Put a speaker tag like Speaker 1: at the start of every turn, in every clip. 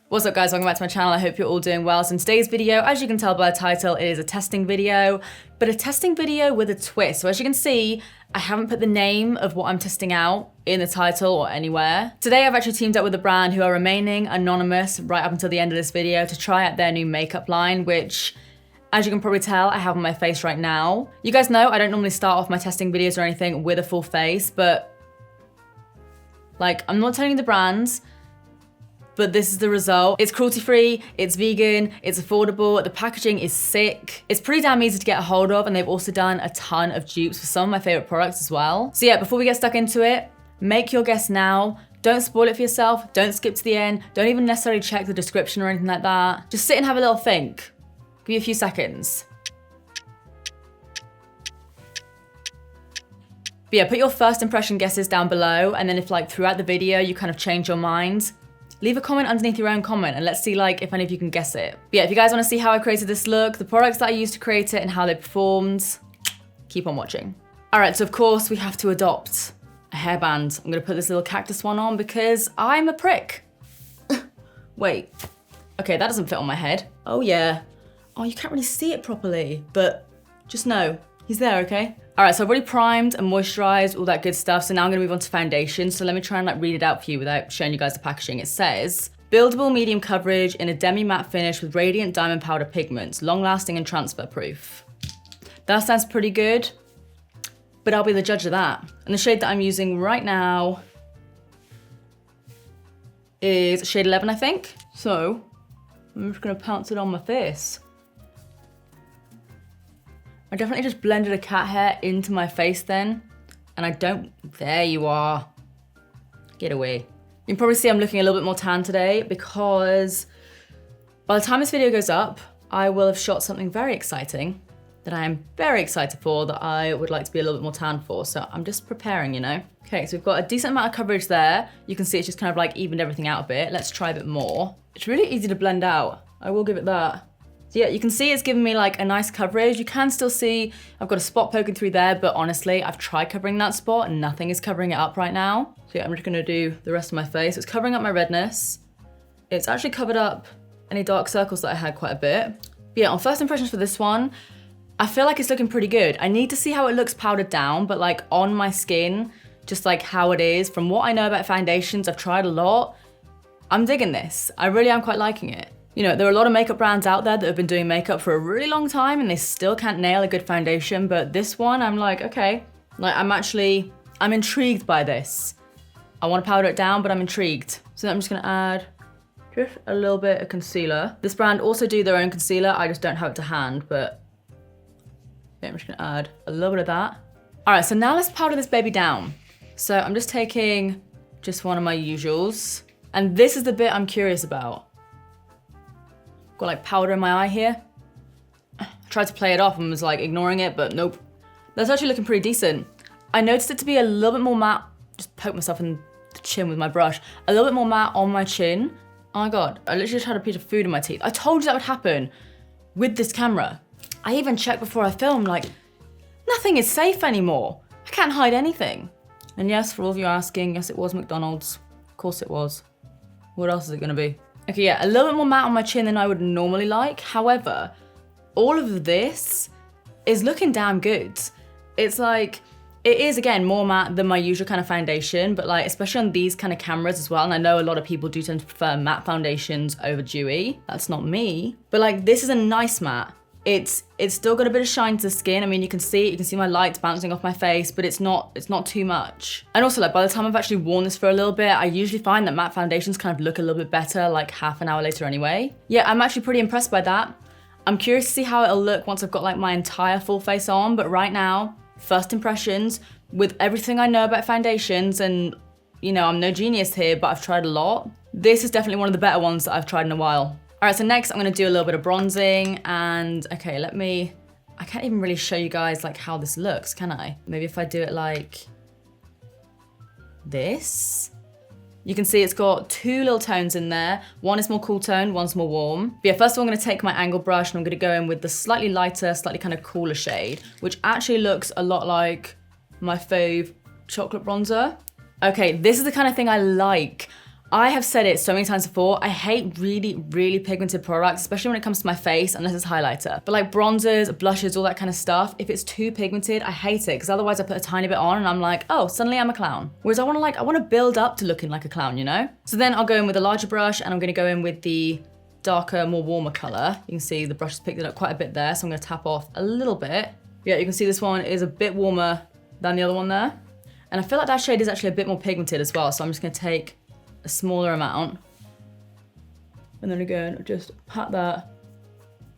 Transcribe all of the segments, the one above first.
Speaker 1: What's up guys, welcome back to my channel. I hope you're all doing well. So in today's video, as you can tell by the title, it is a testing video, but a testing video with a twist. So as you can see, I haven't put the name of what I'm testing out in the title or anywhere. Today I've actually teamed up with a brand who are remaining anonymous right up until the end of this video to try out their new makeup line, which, as you can probably tell, I have on my face right now. You guys know I don't normally start off my testing videos or anything with a full face, but like, I'm not telling you the brands, but this is the result. It's cruelty-free, it's vegan, it's affordable, the packaging is sick. It's pretty damn easy to get a hold of, and they've also done a ton of dupes for some of my favorite products as well. So yeah, before we get stuck into it, make your guess now. Don't spoil it for yourself, don't skip to the end, don't even necessarily check the description or anything like that. Just sit and have a little think. Give you a few seconds. But yeah, put your first impression guesses down below, and then if like throughout the video you kind of change your mind, leave a comment underneath your own comment and let's see like if any of you can guess it. But yeah, if you guys want to see how I created this look, the products that I used to create it and how they performed, keep on watching. All right, so of course we have to adopt a hairband. I'm gonna put this little cactus one on because I'm a prick. Wait, okay, that doesn't fit on my head. Oh yeah. Oh, you can't really see it properly, but just know, he's there, okay? All right, so I've already primed and moisturized, all that good stuff. So now I'm gonna move on to foundation. So let me try and like read it out for you without showing you guys the packaging. It says, buildable medium coverage in a demi-matte finish with radiant diamond powder pigments, long-lasting and transfer-proof. That sounds pretty good, but I'll be the judge of that. And the shade that I'm using right now is shade 11, I think. So I'm just gonna pounce it on my face. I definitely just blended a cat hair into my face then, and I don't, there you are. Get away. You can probably see I'm looking a little bit more tan today because by the time this video goes up, I will have shot something very exciting that I am very excited for, that I would like to be a little bit more tan for. So I'm just preparing, you know? Okay, so we've got a decent amount of coverage there. You can see it's just kind of like evened everything out a bit. Let's try a bit more. It's really easy to blend out. I will give it that. So yeah, you can see it's giving me like a nice coverage. You can still see I've got a spot poking through there, but honestly, I've tried covering that spot and nothing is covering it up right now. So yeah, I'm just gonna do the rest of my face. It's covering up my redness. It's actually covered up any dark circles that I had quite a bit. But yeah, on first impressions for this one, I feel like it's looking pretty good. I need to see how it looks powdered down, but like on my skin, just like how it is. From what I know about foundations, I've tried a lot. I'm digging this. I really am quite liking it. You know, there are a lot of makeup brands out there that have been doing makeup for a really long time and they still can't nail a good foundation, but this one, I'm like, okay. Like, I'm intrigued by this. I want to powder it down, but I'm intrigued. So I'm just gonna add just a little bit of concealer. This brand also do their own concealer. I just don't have it to hand, but yeah, I'm just gonna add a little bit of that. All right, so now let's powder this baby down. So I'm just taking just one of my usuals. And this is the bit I'm curious about. Got like powder in my eye here. I tried to play it off and was like ignoring it, but nope. That's actually looking pretty decent. I noticed it to be a little bit more matte. Just poke myself in the chin with my brush. A little bit more matte on my chin. Oh my God, I literally just had a piece of food in my teeth. I told you that would happen with this camera. I even checked before I filmed, like, nothing is safe anymore. I can't hide anything. And yes, for all of you asking, yes, it was McDonald's. Of course it was. What else is it gonna be? Okay, yeah, a little bit more matte on my chin than I would normally like. However, all of this is looking damn good. It's like, it is, again, more matte than my usual kind of foundation, but like, especially on these kind of cameras as well, and I know a lot of people do tend to prefer matte foundations over dewy. That's not me. But like, this is a nice matte. It's still got a bit of shine to the skin. I mean, you can see it, you can see my lights bouncing off my face, but it's not too much. And also, like, by the time I've actually worn this for a little bit, I usually find that matte foundations kind of look a little bit better like half an hour later anyway. Yeah, I'm actually pretty impressed by that. I'm curious to see how it'll look once I've got like my entire full face on, but right now, first impressions, with everything I know about foundations, and you know, I'm no genius here, but I've tried a lot. This is definitely one of the better ones that I've tried in a while. All right, so next I'm gonna do a little bit of bronzing, and okay, I can't even really show you guys like how this looks, can I? Maybe if I do it like this. You can see it's got two little tones in there. One is more cool tone, one's more warm. But yeah, first of all, I'm gonna take my angle brush and I'm gonna go in with the slightly lighter, slightly kind of cooler shade, which actually looks a lot like my fave chocolate bronzer. Okay, this is the kind of thing I like. I have said it so many times before, I hate really, really pigmented products, especially when it comes to my face, unless it's highlighter. But like bronzers, blushes, all that kind of stuff, if it's too pigmented, I hate it, because otherwise I put a tiny bit on and I'm like, oh, suddenly I'm a clown. Whereas I wanna build up to looking like a clown, you know? So then I'll go in with a larger brush and I'm gonna go in with the darker, more warmer color. You can see the brush has picked it up quite a bit there, so I'm gonna tap off a little bit. Yeah, you can see this one is a bit warmer than the other one there. And I feel like that shade is actually a bit more pigmented as well, so I'm just gonna take a smaller amount. And then again, just pat that,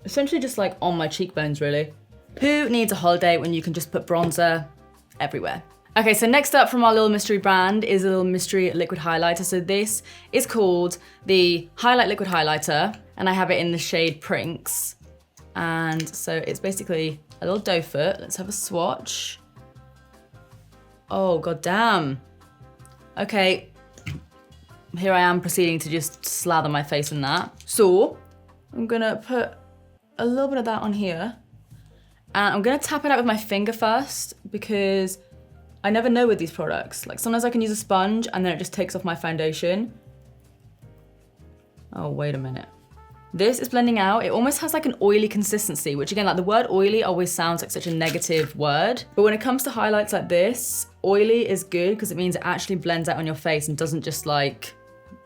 Speaker 1: essentially just like on my cheekbones really. Who needs a holiday when you can just put bronzer everywhere? Okay, so next up from our little mystery brand is a little mystery liquid highlighter. So this is called the Highlight Liquid Highlighter, and I have it in the shade Prinks. And so it's basically a little doe foot. Let's have a swatch. Oh, goddamn. Okay. Here I am proceeding to just slather my face in that. So I'm gonna put a little bit of that on here. And I'm gonna tap it out with my finger first, because I never know with these products. Like sometimes I can use a sponge and then it just takes off my foundation. Oh, wait a minute. This is blending out. It almost has like an oily consistency, which again, like the word oily always sounds like such a negative word. But when it comes to highlights like this, oily is good because it means it actually blends out on your face and doesn't just like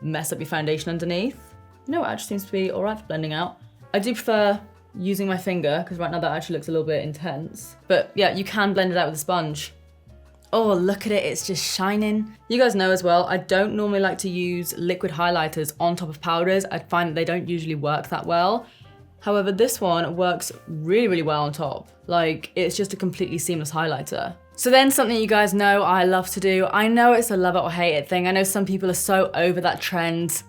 Speaker 1: mess up your foundation underneath. No, it actually seems to be all right for blending out. I do prefer using my finger because right now that actually looks a little bit intense. But yeah, you can blend it out with a sponge. Oh, look at it, it's just shining. You guys know as well, I don't normally like to use liquid highlighters on top of powders. I find that they don't usually work that well. However, this one works really, really well on top. Like, it's just a completely seamless highlighter. So then something you guys know I love to do. I know it's a love it or hate it thing. I know some people are so over that trend.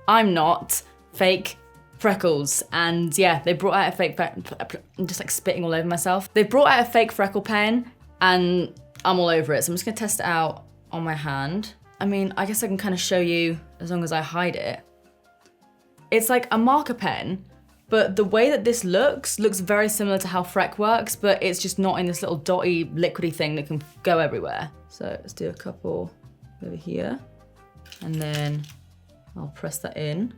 Speaker 1: I'm not. Fake freckles. And yeah, they brought out a fake, I'm just like spitting all over myself. They brought out a fake freckle pen and I'm all over it. So I'm just gonna test it out on my hand. I mean, I guess I can kind of show you as long as I hide it. It's like a marker pen, but the way that this looks very similar to how Freck works, but it's just not in this little dotty liquidy thing that can go everywhere. So let's do a couple over here. And then I'll press that in.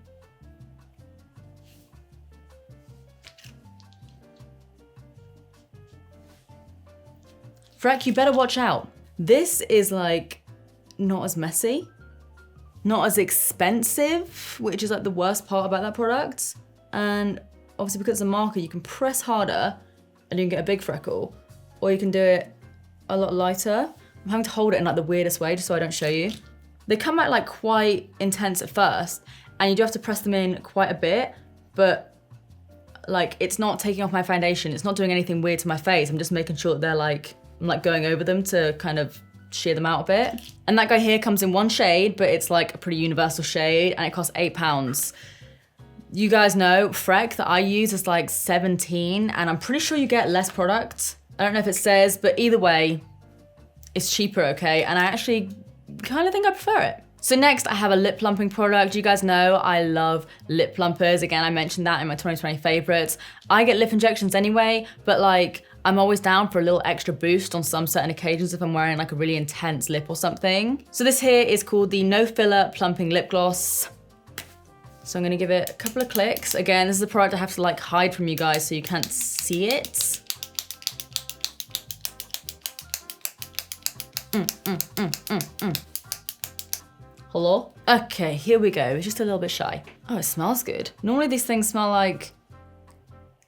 Speaker 1: Freck, you better watch out. This is like not as messy, not as expensive, which is like the worst part about that product. And obviously because it's a marker, you can press harder and you can get a big freckle, or you can do it a lot lighter. I'm having to hold it in like the weirdest way just so I don't show you. They come out like quite intense at first and you do have to press them in quite a bit, but like it's not taking off my foundation. It's not doing anything weird to my face. I'm just making sure that they're like, I'm like going over them to kind of sheer them out a bit. And that guy here comes in one shade, but it's like a pretty universal shade and it costs £8. You guys know Freck that I use is like 17 and I'm pretty sure you get less product. I don't know if it says, but either way, it's cheaper, okay? And I actually kind of think I prefer it. So next I have a lip plumping product. You guys know I love lip plumpers. Again, I mentioned that in my 2020 favorites. I get lip injections anyway, but like I'm always down for a little extra boost on some certain occasions if I'm wearing like a really intense lip or something. So this here is called the No Filler Plumping Lip Gloss. So I'm gonna give it a couple of clicks. Again, this is a product I have to like hide from you guys so you can't see it. Hello? Okay, here we go. It's just a little bit shy. Oh, it smells good. Normally these things smell like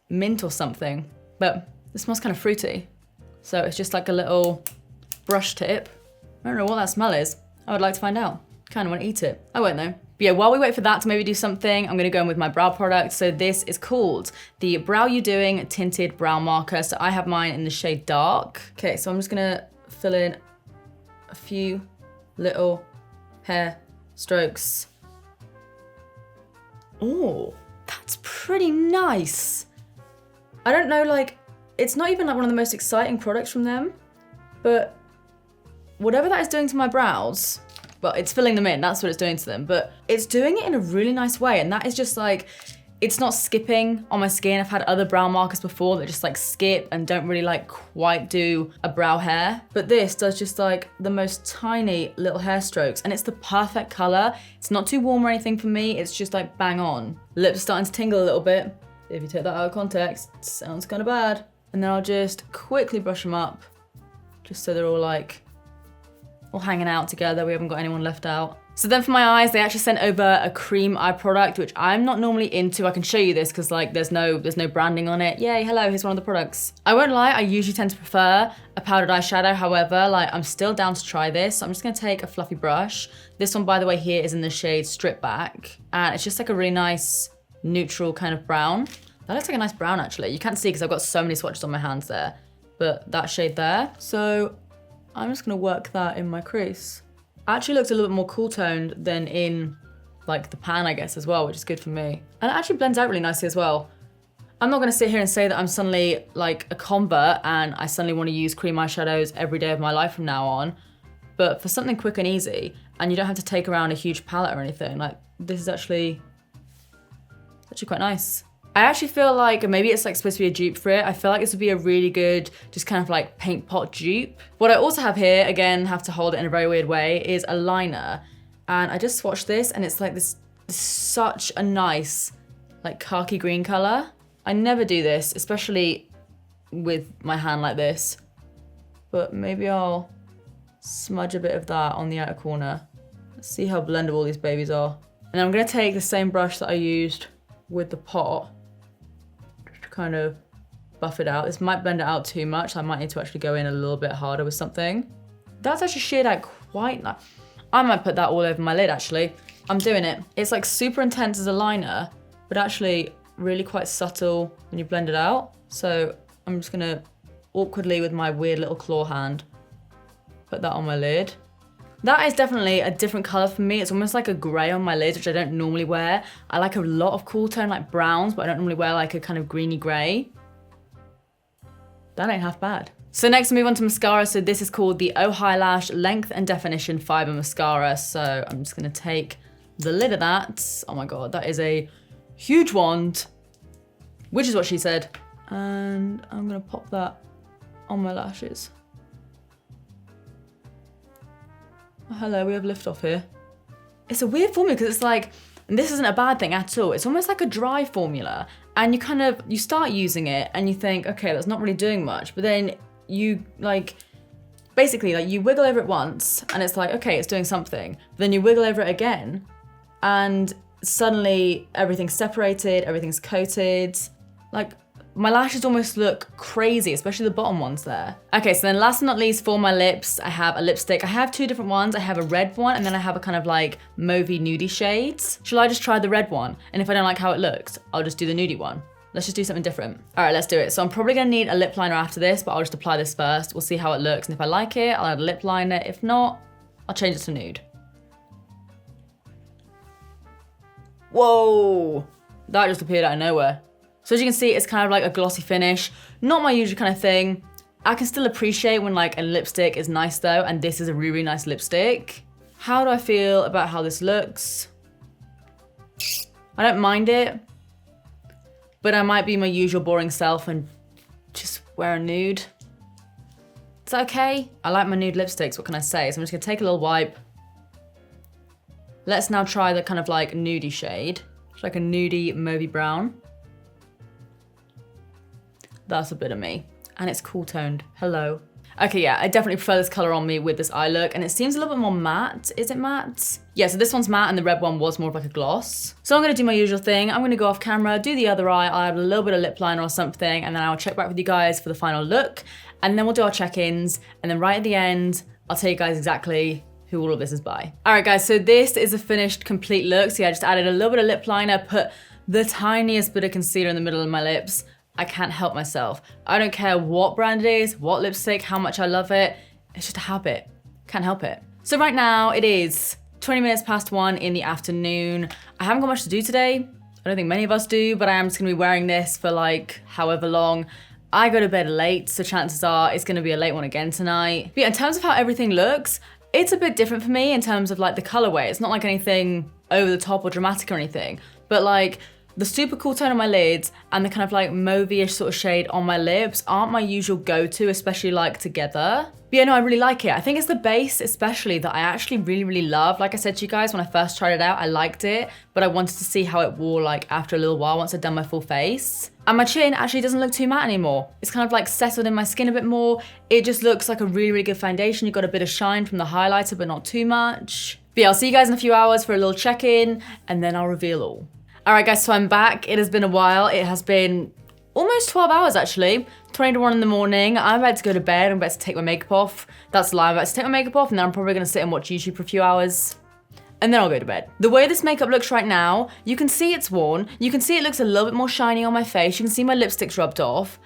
Speaker 1: mint or something, but it smells kind of fruity. So it's just like a little brush tip. I don't know what that smell is. I would like to find out. Kind of want to eat it. I won't though. But yeah, while we wait for that to maybe do something, I'm gonna go in with my brow product. So this is called the Brow You Doing Tinted Brow Marker. So I have mine in the shade Dark. Okay, so I'm just gonna fill in a few little hair strokes. Oh, that's pretty nice. I don't know, like, it's not even like one of the most exciting products from them, but whatever that is doing to my brows, well, it's filling them in, that's what it's doing to them, but it's doing it in a really nice way, and that is just like, it's not skipping on my skin. I've had other brow markers before that just like skip and don't really like quite do a brow hair. But this does just like the most tiny little hair strokes, and it's the perfect color. It's not too warm or anything for me. It's just like bang on. Lips are starting to tingle a little bit. If you take that out of context, it sounds kind of bad. And then I'll just quickly brush them up just so they're all like, all hanging out together. We haven't got anyone left out. So then for my eyes, they actually sent over a cream eye product, which I'm not normally into. I can show you this because like there's no branding on it. Yay, hello, here's one of the products. I won't lie, I usually tend to prefer a powdered eyeshadow. However, like I'm still down to try this. So I'm just gonna take a fluffy brush. This one, by the way, here is in the shade Strip Back. And it's just like a really nice neutral kind of brown. That looks like a nice brown actually. You can't see because I've got so many swatches on my hands there, but that shade there. So I'm just gonna work that in my crease. Actually looks a little bit more cool toned than in like the pan, I guess, as well, which is good for me. And it actually blends out really nicely as well. I'm not gonna sit here and say that I'm suddenly like a convert and I suddenly wanna use cream eyeshadows every day of my life from now on. But for something quick and easy, and you don't have to take around a huge palette or anything, like this is actually quite nice. I actually feel like maybe it's like supposed to be a dupe for it. I feel like this would be a really good, just kind of like paint pot dupe. What I also have here, again, have to hold it in a very weird way, is a liner. And I just swatched this and it's like this such a nice, like khaki green color. I never do this, especially with my hand like this. But maybe I'll smudge a bit of that on the outer corner. Let's see how blendable these babies are. And I'm gonna take the same brush that I used with the pot, kind of buff it out. This might blend it out too much. I might need to actually go in a little bit harder with something. That's actually sheared out quite nice. I might put that all over my lid actually. I'm doing it. It's like super intense as a liner, but actually really quite subtle when you blend it out. So I'm just gonna awkwardly with my weird little claw hand, put that on my lid. That is definitely a different color for me. It's almost like a gray on my lid, which I don't normally wear. I like a lot of cool tone, like browns, but I don't normally wear like a kind of greeny gray. That ain't half bad. So next we move on to mascara. So this is called the Oh Eyelash Length and Definition Fiber Mascara. So I'm just gonna take the lid of that. Oh my God, that is a huge wand, which is what she said. And I'm gonna pop that on my lashes. Oh, hello, we have liftoff here. It's a weird formula because it's like, and this isn't a bad thing at all. It's almost like a dry formula. And you start using it and you think, okay, that's not really doing much. But then you like, basically like you wiggle over it once and it's like, okay, it's doing something. But then you wiggle over it again and suddenly everything's separated, everything's coated. Like, my lashes almost look crazy, especially the bottom ones there. Okay, so then last but not least for my lips, I have a lipstick. I have two different ones. I have a red one and then I have a kind of like mauvey nudie shades. Shall I just try the red one? And if I don't like how it looks, I'll just do the nudie one. Let's just do something different. All right, let's do it. So I'm probably gonna need a lip liner after this, but I'll just apply this first. We'll see how it looks. And if I like it, I'll add a lip liner. If not, I'll change it to nude. Whoa, that just appeared out of nowhere. So as you can see, it's kind of like a glossy finish. Not my usual kind of thing. I can still appreciate when like a lipstick is nice though, and this is a really, really nice lipstick. How do I feel about how this looks? I don't mind it, but I might be my usual boring self and just wear a nude. Is that okay? I like my nude lipsticks, what can I say? So I'm just gonna take a little wipe. Let's now try the kind of like nudie shade. It's like a nudie mauvey brown. That's a bit of me. And it's cool toned. Hello. Okay, yeah, I definitely prefer this color on me with this eye look, and it seems a little bit more matte. Is it matte? Yeah, so this one's matte and the red one was more of like a gloss. So I'm gonna do my usual thing. I'm gonna go off camera, do the other eye, I'll add a little bit of lip liner or something, and then I'll check back with you guys for the final look, and then we'll do our check-ins, and then right at the end, I'll tell you guys exactly who all of this is by. All right, guys, so this is a finished complete look. So yeah, I just added a little bit of lip liner, put the tiniest bit of concealer in the middle of my lips. I can't help myself. I don't care what brand it is, what lipstick, how much I love it. It's just a habit. Can't help it. So right now it is 20 minutes past 1 in the afternoon. I haven't got much to do today. I don't think many of us do, but I am just gonna be wearing this for like however long. I go to bed late, so chances are it's gonna be a late one again tonight. But yeah, in terms of how everything looks, it's a bit different for me in terms of like the colorway. It's not like anything over the top or dramatic or anything, but like The super cool tone on my lids and the kind of like mauveish sort of shade on my lips aren't my usual go-to, especially like together. But yeah, no, I really like it. I think it's the base especially that I actually really love. Like I said to you guys, when I first tried it out, I liked it, but I wanted to see how it wore like after a little while once I'd done my full face. And my chin actually doesn't look too matte anymore. It's kind of like settled in my skin a bit more. It just looks like a really good foundation. You've got a bit of shine from the highlighter, but not too much. But yeah, I'll see you guys in a few hours for a little check-in, and then I'll reveal all. All right, guys, so I'm back. It has been a while. It has been almost 12 hours, actually. 20 to 1 in the morning. I'm about to go to bed. I'm about to take my makeup off. That's a lie. I'm about to take my makeup off, and then I'm probably going to sit and watch YouTube for a few hours. And then I'll go to bed. The way this makeup looks right now, you can see it's worn. You can see it looks a little bit more shiny on my face. You can see my lipstick's rubbed off.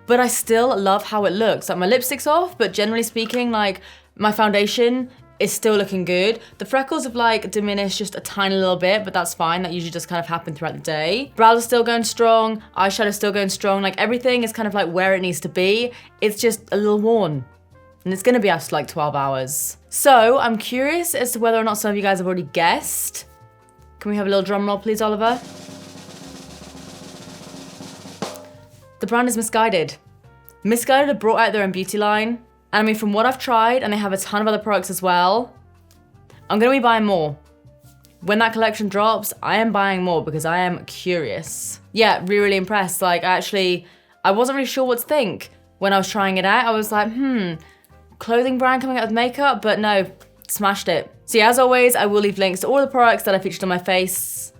Speaker 1: But I still love how it looks. Like, my lipstick's off, but generally speaking, like, my foundation is still looking good. The freckles have like diminished just a tiny little bit, but that's fine. That usually just kind of happen throughout the day. Brows are still going strong. Eyeshadow's still going strong. Like, everything is kind of like where it needs to be. It's just a little worn. And it's gonna be after like 12 hours. So I'm curious as to whether or not some of you guys have already guessed. Can we have a little drum roll, please, Oliver? The brand is Missguided. Missguided have brought out their own beauty line. And I mean, from what I've tried, and they have a ton of other products as well, I'm gonna be buying more. When that collection drops, I am buying more because I am curious. Yeah, really impressed. Like, actually, I wasn't really sure what to think when I was trying it out. I was like, clothing brand coming out with makeup, but no, smashed it. So yeah, as always, I will leave links to all the products that I featured on my face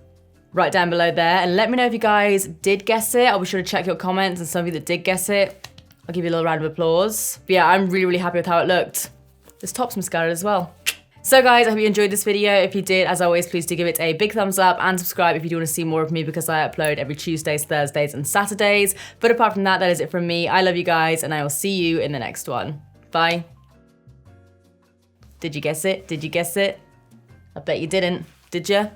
Speaker 1: right down below there. And let me know if you guys did guess it. I'll be sure to check your comments, and some of you that did guess it, I'll give you a little round of applause. But yeah, I'm really happy with how it looked. This top's mascara as well. So guys, I hope you enjoyed this video. If you did, as always, please do give it a big thumbs up and subscribe if you do want to see more of me, because I upload every Tuesdays, Thursdays, and Saturdays. But apart from that, that is it from me. I love you guys, and I will see you in the next one. Bye. Did you guess it? Did you guess it? I bet you didn't, did you?